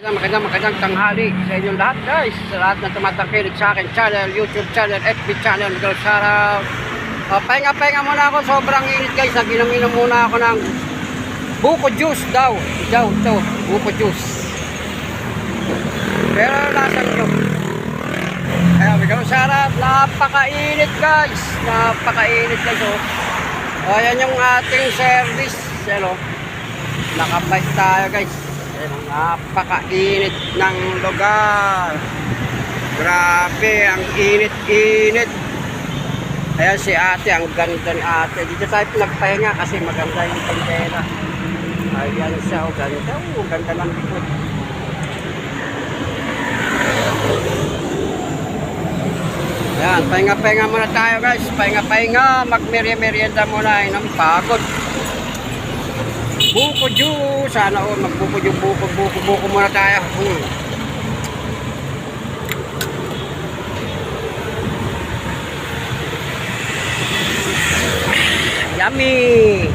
Magandang tanghali sa inyong lahat, guys. Sa lahat na tumatangkilik sa akin channel, YouTube channel, FB channel, mga shoutout. Pahinga muna ako, sobrang init, guys. Naginom-inom muna ako ng buko juice daw. Ito, buko juice. Pero lasang nyo. Kaya mga shoutout, napakainit, guys. Napakainit, guys. Ayan yung ating service. Hello. Nakabike tayo, guys. Napakainit ng lugar. Grabe, ang init-init. Ayan si ate, ang ganda ni ate. Dito tayo nagpahinga kasi maganda yung tindera. Ayan siya, o ganda. O ganda ng likod. Ayan, pahinga-pahinga muna tayo, guys. Pahinga-pahinga, magmerienda muna. Ay, ng pagod. Buko juice, sana all magbuko yung buko muna tayo. Yummy.